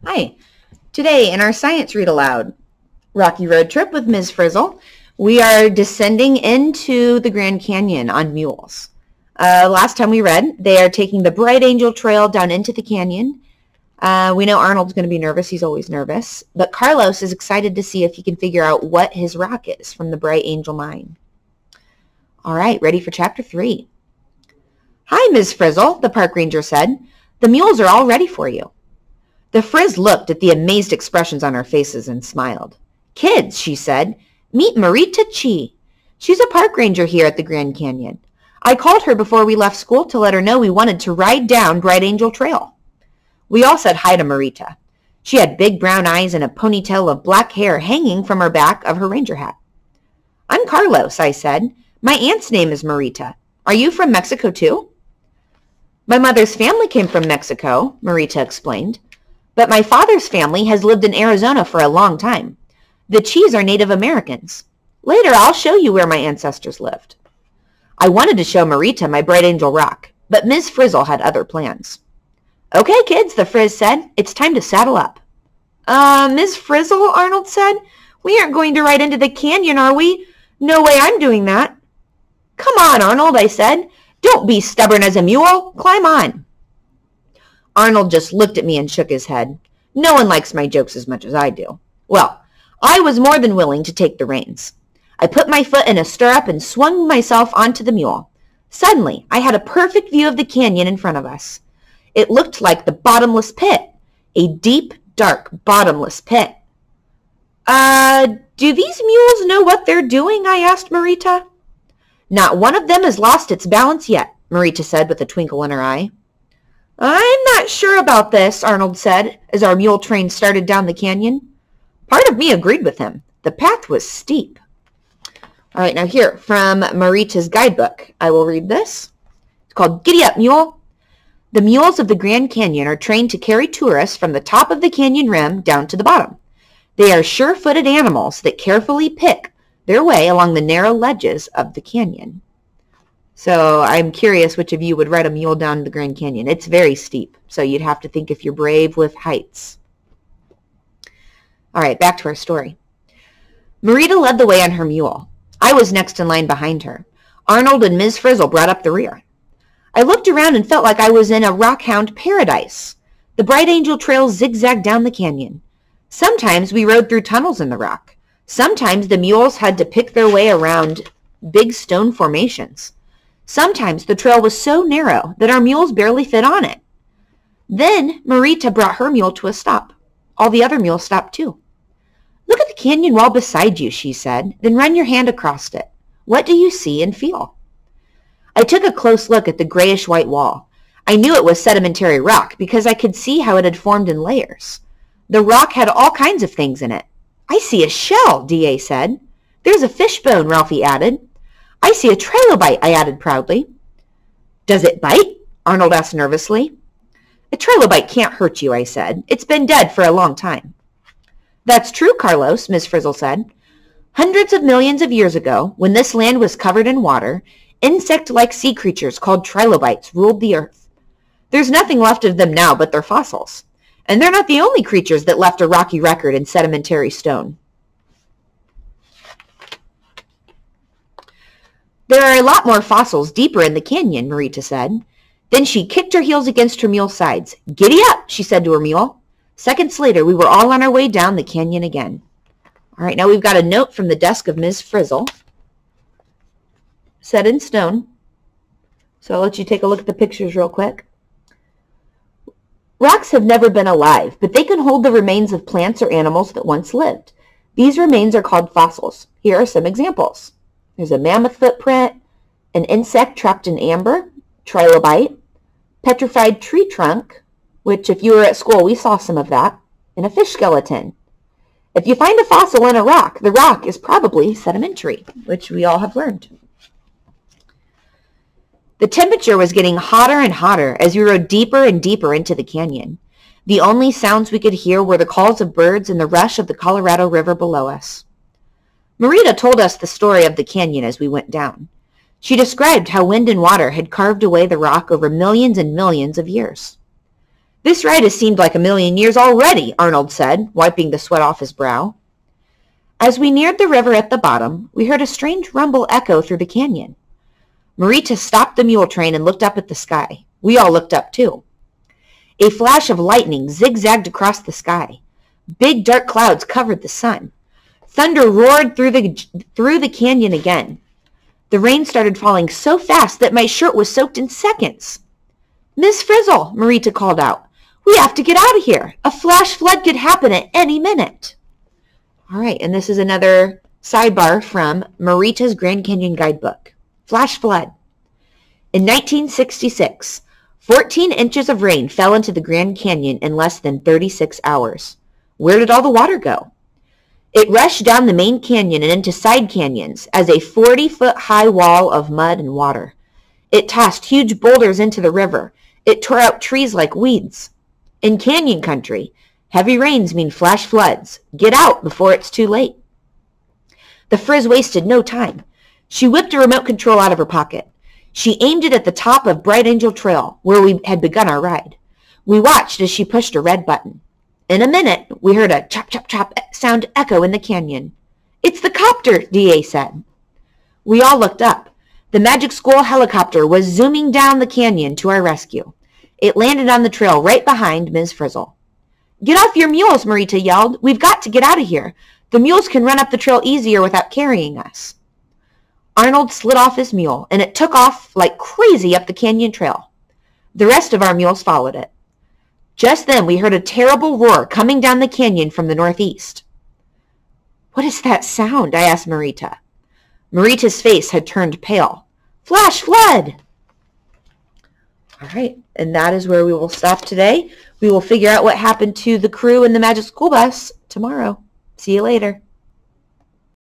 Hi. Today in our Science Read Aloud Rocky Road Trip with Ms. Frizzle, we are descending into the Grand Canyon on mules. Last time we read, they are taking the Bright Angel Trail down into the canyon. We know Arnold's going to be nervous. He's always nervous. But Carlos is excited to see if he can figure out what his rock is from the Bright Angel mine. All right, ready for Chapter 3. Hi, Ms. Frizzle, the park ranger said. The mules are all ready for you. The Frizz looked at the amazed expressions on our faces and smiled. Kids, she said, meet Marita Chi. She's a park ranger here at the Grand Canyon. I called her before we left school to let her know we wanted to ride down Bright Angel Trail. We all said hi to Marita. She had big brown eyes and a ponytail of black hair hanging from her back of her ranger hat. I'm Carlos, I said. My aunt's name is Marita. Are you from Mexico too? My mother's family came from Mexico, Marita explained. But my father's family has lived in Arizona for a long time. The Chis are Native Americans. Later, I'll show you where my ancestors lived. I wanted to show Marita my Bright Angel Rock, but Ms. Frizzle had other plans. Okay, kids, the Frizz said. It's time to saddle up. Ms. Frizzle, Arnold said. We aren't going to ride into the canyon, are we? No way I'm doing that. Come on, Arnold, I said. Don't be stubborn as a mule. Climb on. Arnold just looked at me and shook his head. No one likes my jokes as much as I do. Well, I was more than willing to take the reins. I put my foot in a stirrup and swung myself onto the mule. Suddenly, I had a perfect view of the canyon in front of us. It looked like the bottomless pit, a deep, dark, bottomless pit. Do these mules know what they're doing? I asked Marita. Not one of them has lost its balance yet, Marita said with a twinkle in her eye. I'm not sure about this, Arnold said, as our mule train started down the canyon. Part of me agreed with him. The path was steep. All right, now here, from Marita's guidebook, I will read this. It's called Giddy Up, Mule. The mules of the Grand Canyon are trained to carry tourists from the top of the canyon rim down to the bottom. They are sure-footed animals that carefully pick their way along the narrow ledges of the canyon. So I'm curious which of you would ride a mule down the Grand Canyon. It's very steep, so you'd have to think if you're brave with heights. All right, back to our story. Marita led the way on her mule. I was next in line behind her. Arnold and Ms. Frizzle brought up the rear. I looked around and felt like I was in a rockhound paradise. The Bright Angel Trail zigzagged down the canyon. Sometimes we rode through tunnels in the rock. Sometimes the mules had to pick their way around big stone formations. Sometimes the trail was so narrow that our mules barely fit on it. Then Marita brought her mule to a stop. All the other mules stopped too. Look at the canyon wall beside you, she said. Then run your hand across it. What do you see and feel? I took a close look at the grayish-white wall. I knew it was sedimentary rock because I could see how it had formed in layers. The rock had all kinds of things in it. I see a shell, D.A. said. There's a fishbone, Ralphie added. I see a trilobite, I added proudly. Does it bite? Arnold asked nervously. A trilobite can't hurt you, I said. It's been dead for a long time. That's true, Carlos, Ms. Frizzle said. Hundreds of millions of years ago, when this land was covered in water, insect-like sea creatures called trilobites ruled the earth. There's nothing left of them now but their fossils. And they're not the only creatures that left a rocky record in sedimentary stone. There are a lot more fossils deeper in the canyon, Marita said. Then she kicked her heels against her mule's sides. Giddy up, she said to her mule. Seconds later, we were all on our way down the canyon again. All right, now we've got a note from the desk of Ms. Frizzle, set in stone. So I'll let you take a look at the pictures real quick. Rocks have never been alive, but they can hold the remains of plants or animals that once lived. These remains are called fossils. Here are some examples. There's a mammoth footprint, an insect trapped in amber, trilobite, petrified tree trunk, which if you were at school, we saw some of that, and a fish skeleton. If you find a fossil in a rock, the rock is probably sedimentary, which we all have learned. The temperature was getting hotter and hotter as we rode deeper and deeper into the canyon. The only sounds we could hear were the calls of birds and the rush of the Colorado River below us. Marita told us the story of the canyon as we went down. She described how wind and water had carved away the rock over millions and millions of years. This ride has seemed like a million years already, Arnold said, wiping the sweat off his brow. As we neared the river at the bottom, we heard a strange rumble echo through the canyon. Marita stopped the mule train and looked up at the sky. We all looked up too. A flash of lightning zigzagged across the sky. Big dark clouds covered the sun. Thunder roared through the canyon again. The rain started falling so fast that my shirt was soaked in seconds. Miss Frizzle, Marita called out. We have to get out of here. A flash flood could happen at any minute. All right, and this is another sidebar from Marita's Grand Canyon Guidebook. Flash flood. In 1966, 14 inches of rain fell into the Grand Canyon in less than 36 hours. Where did all the water go? It rushed down the main canyon and into side canyons as a 40-foot-high wall of mud and water. It tossed huge boulders into the river. It tore out trees like weeds. In canyon country, heavy rains mean flash floods. Get out before it's too late. The Frizz wasted no time. She whipped a remote control out of her pocket. She aimed it at the top of Bright Angel Trail, where we had begun our ride. We watched as she pushed a red button. In a minute, we heard a chop, chop, chop sound echo in the canyon. It's the copter, D.A. said. We all looked up. The Magic School helicopter was zooming down the canyon to our rescue. It landed on the trail right behind Ms. Frizzle. Get off your mules, Marita yelled. We've got to get out of here. The mules can run up the trail easier without carrying us. Arnold slid off his mule, and it took off like crazy up the canyon trail. The rest of our mules followed it. Just then we heard a terrible roar coming down the canyon from the northeast. What is that sound? I asked Marita. Marita's face had turned pale. Flash flood! All right, and that is where we will stop today. We will figure out what happened to the crew in the Magic School Bus tomorrow. See you later.